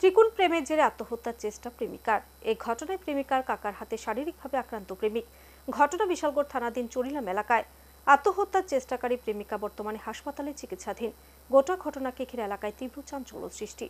ত্রিকোণ প্রেমের জেরে আত্মহত্যার চেষ্টা প্রেমিকার। এই ঘটনায় প্রেমিকার কাকার হাতে শারীরিকভাবে আক্রান্ত প্রেমিক। ঘটনা বিশালগড় থানাধীন চরিলাম এলাকায়। আত্মহত্যার চেষ্টাকারী প্রেমিকা বর্তমানে হাসপাতালে চিকিৎসাধীন। গোটা ঘটনাকে ঘিরে এলাকায় তীব্র চাঞ্চল্য সৃষ্টি।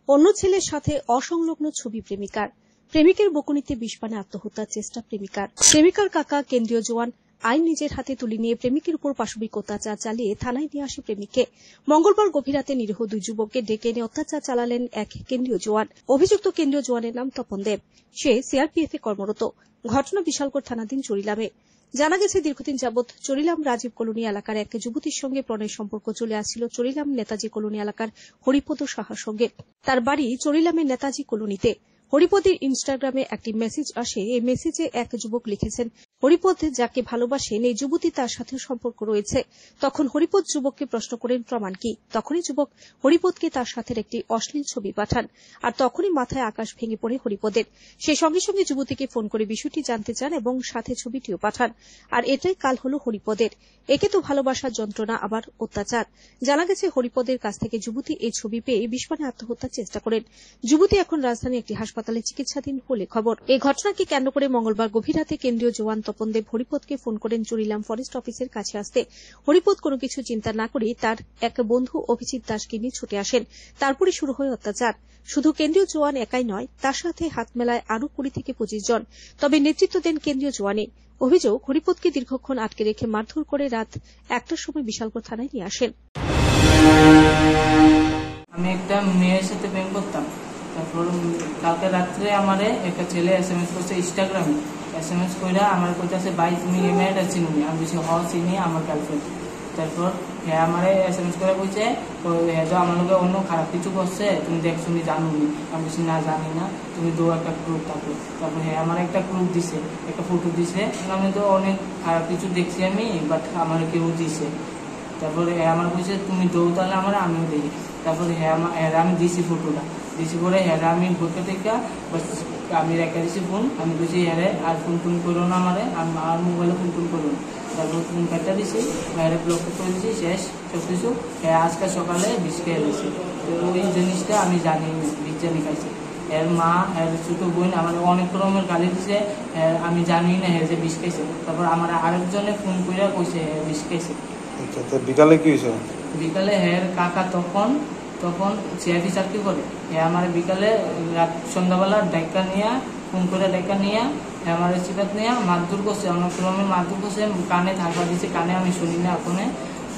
অন্য ছেলের সাথে অসংলগ্ন ছবি প্রেমিকার। প্রেমিকের বকুনিতে বিষপানে আত্মহত্যার চেষ্টা প্রেমিকার। প্রেমিকার কাকা কেন্দ্রীয় জওয়ান আইন নিজের হাতে তুলে নিয়ে প্রেমিকের উপর পাশবিক অত্যাচার চালিয়ে থানায় নিয়ে আসে প্রেমিককে। মঙ্গলবার গভীর রাতে নিরীহ দুই যুবককে ডেকে এনে অত্যাচার চালালেন এক কেন্দ্রীয় জওয়ান। অভিযুক্ত কেন্দ্রীয় জওয়ানের নাম তপন দেব। সে সিআরপিএফ এ কর্মরত। ঘটনা বিশালগড় থানাধীন চরিলামে। জানা গেছে, দীর্ঘদিন যাবৎ চরিলাম রাজীব কলোনি এলাকার এক যুবতীর সঙ্গে প্রণয়ের সম্পর্ক চলে আসছিল চরিলাম নেতাজি কলোনি এলাকার হরিপদ সাহার সঙ্গে। তার বাড়ি চরিলামের নেতাজি কলোনিতে। হরিপদের ইনস্টাগ্রামে একটি মেসেজ আসে। এই মেসেজে এক যুবক লিখেছেন, হরিপদ যাকে ভালোবাসেন এই যুবতী তার সাথে সম্পর্ক রয়েছে। তখন হরিপদ যুবককে প্রশ্ন করেন, প্রমাণ কি? তখনই যুবক হরিপদকে তার সাথে একটি অশ্লীল ছবি পাঠান। আর তখনই মাথায় আকাশ ভেঙে পড়ে হরিপদের। সে সঙ্গে সঙ্গে যুবতীকে ফোন করে বিষয়টি জানতে চান এবং সাথে ছবিটিও পাঠান। আর এটাই কাল হল হরিপদের। একে তো ভালোবাসার যন্ত্রণা, আবার অত্যাচার। জানা গেছে, হরিপদের কাছ থেকে যুবতী এই ছবি পেয়ে বিষপানে আত্মহত্যার চেষ্টা করেন। যুবতী এখন রাজধানী একটি হাসপাতালে চিকিৎসাধীন বলে খবর। এই ঘটনাকে কেন্দ্র করে মঙ্গলবার গভীর রাতে কেন্দ্রীয় জওয়ান তপন দেব হরিপদকে ফোন করেন চরিলাম ফরেস্ট অফিসের কাছে আসতে। হরিপদ কোনো কিছু চিন্তা না করে তার এক বন্ধু অভিজিৎ দাসকে নিয়ে ছুটে আসেন। তারপরে শুরু হয় অত্যাচার। শুধু কেন্দ্রীয় জওয়ান একাই নয়, তার সাথে হাত মেলায় আরও 20 থেকে 25 জন। তবে নেতৃত্ব দেন কেন্দ্রীয় জওয়ানে। অভিযোগ, হরিপদকে দীর্ঘক্ষণ আটকে রেখে মারধর করে রাত 1টার সময় বিশালগড় থানায় নিয়ে আসেন। আমি একটা মেয়ের সাথে প্রেম করতাম। তারপর কালকে রাত্রে আমারে একটা ছেলে SMS করছে ইনস্টাগ্রামে। SMS কইরা আমার কইতাছে, ভাই তুমি এই মেয়েটা চিনি? আমি বলছি, হ চিনি, আমার গার্লফ্রেন্ড। তারপর হ্যাঁ আমারে SMS করে কইছে, আমার লোকে অন্য খারাপ কিছু করছে, তুমি দেখ শুনি জানো নি? আমি বলছি, না জানি না, তুমি দো একটা প্রুফ থাকো। তারপর হ্যাঁ আমার একটা প্রুফ দিছে, একটা ফটো দিছে। আমি তো অনেক খারাপ কিছু দেখছি আমি, বাট আমার কেউ দিছে। তারপরে আমার কইছে, তুমি দৌ তাহলে আমার, আমিও দেখি। তারপরে হ্যাঁ আমি দিছি ফটোটা, দিছি পরে হ্যাঁ আমি বইটা থেকে আমি রেখে দিছি ফোন। আমি বলছি, হ্যাঁ আর ফোন টোন করো না আমারে, আমার মোবাইলে ফোন টোন করো না। তারপর ফোন কাটা দিছি, বাইরে ব্লক করে দিছি, শেষ সব কিছু। হ্যাঁ আজকে সকালে বিষ খেয়ে গেছি। ওই জিনিসটা আমি জানি না, বিষ জানি খাইছি। এর মা, এর ছোট বোন আমার অনেক রকমের গালি দিছে, আমি জানি না হ্যাঁ যে বিষ খাইছে। তারপর আমার আরেকজনে ফোন করে কইছে হ্যাঁ বিষ খাইছে। বিকালে কি হয়েছে? বিকালে হ্যাঁ কাকা তখন সিআইডি চাকরি করে। আমার বিকালে সন্ধ্যাবেলা ডাক্তার নিয়ে ফোন করে ডাক্তার নিয়ে আমার চিপাত নিয়ে মারধর করছে, অনেক রকমের মারধর করছে। কানে থাকা দিছে, কানে আমি শুনি না, ওখানে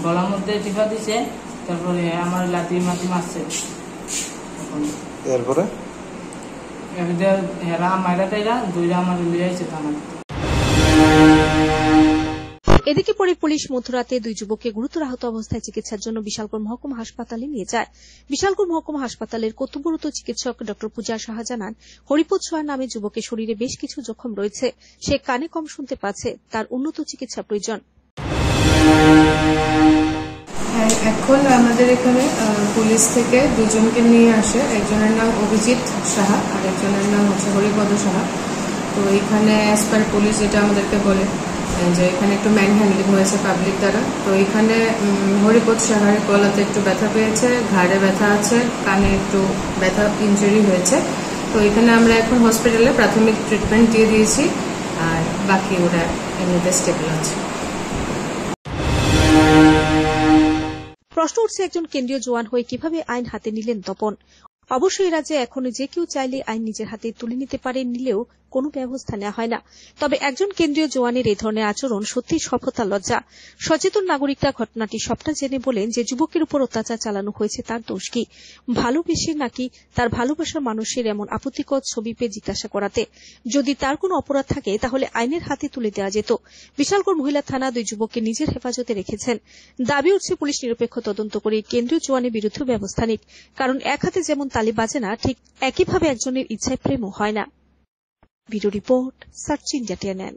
গলার মধ্যে টিপা দিছে। তারপরে আমার লাঠি মাটি মারছে। এরপরে হেরা মাইরা টাইরা দুইরা আমার লিয়ে আইছে থানা। এদিকে পরে পুলিশ মধ্যরাতে দুই যুবককে গুরুতর আহত অবস্থায় চিকিৎসার জন্য বিশালগড় মহকুমা হাসপাতালে নিয়ে যায়। বিশালগড় মহকুমা হাসপাতালের কর্তব্যরত চিকিৎসক ড পূজা সাহা জানান, হরিপদ সোয়া নামে যুবকের শরীরে বেশ কিছু জখম রয়েছে। সে কানে কম শুনতে পাচ্ছে, তার উন্নত চিকিৎসা প্রয়োজন। এখন আমাদের এখানে পুলিশ থেকে দুজনকে নিয়ে আসে। একজনের নাম অভিজিৎ সাহা আর একজনের নাম হচ্ছে হরিপদ সাহা। তো এখানে অ্যাজ পার পুলিশ যেটা আমাদেরকে বলে যে এখানে একটু ম্যান হ্যান্ডলিং হয়েছে পাবলিক দ্বারা। তো এখানে হরিপদ সাহার গলাতে একটু ব্যথা পেয়েছে, ঘাড়ে ব্যথা আছে, কানে একটু ব্যথা ইনজুরি হয়েছে। তো এখানে আমরা এখন হসপিটালে প্রাথমিক ট্রিটমেন্ট দিয়ে দিয়েছি, আর বাকি ওরা এমনিতে স্টেবল আছে। প্রশ্ন উঠছে, একজন কেন্দ্রীয় জওয়ান হয়ে কিভাবে আইন হাতে নিলেন তপন? অবশ্যই রাজ্যে এখন যে কেউ চাইলে আইন নিজের হাতে তুলে নিতে পারে, নিলেও কোনো ব্যবস্থা নেওয়া হয় না। তবে একজন কেন্দ্রীয় জওয়ানের এই ধরনের আচরণ সত্যি সভ্যতা লজ্জা। সচেতন নাগরিকরা ঘটনাটি সবটা জেনে বলেন যে যুবকের উপর অত্যাচার চালানো হয়েছে, তার দোষ কি? ভালোবেসে নাকি তার ভালোবাসার মানুষের এমন আপত্তিকর ছবি পেয়ে জিজ্ঞাসা করাতে? যদি তার কোনো অপরাধ থাকে তাহলে আইনের হাতে তুলে দেওয়া যেত। বিশালগড় মহিলা থানা দুই যুবককে নিজের হেফাজতে রেখেছেন। দাবি উঠছে, পুলিশ নিরপেক্ষ তদন্ত করে কেন্দ্রীয় জওয়ানের বিরুদ্ধে ব্যবস্থা নিক। কারণ এক হাতে যেমন তালি বাজে না, ঠিক একইভাবে একজনের ইচ্ছায় প্রেমও হয় না। Bureau report, search India TNN।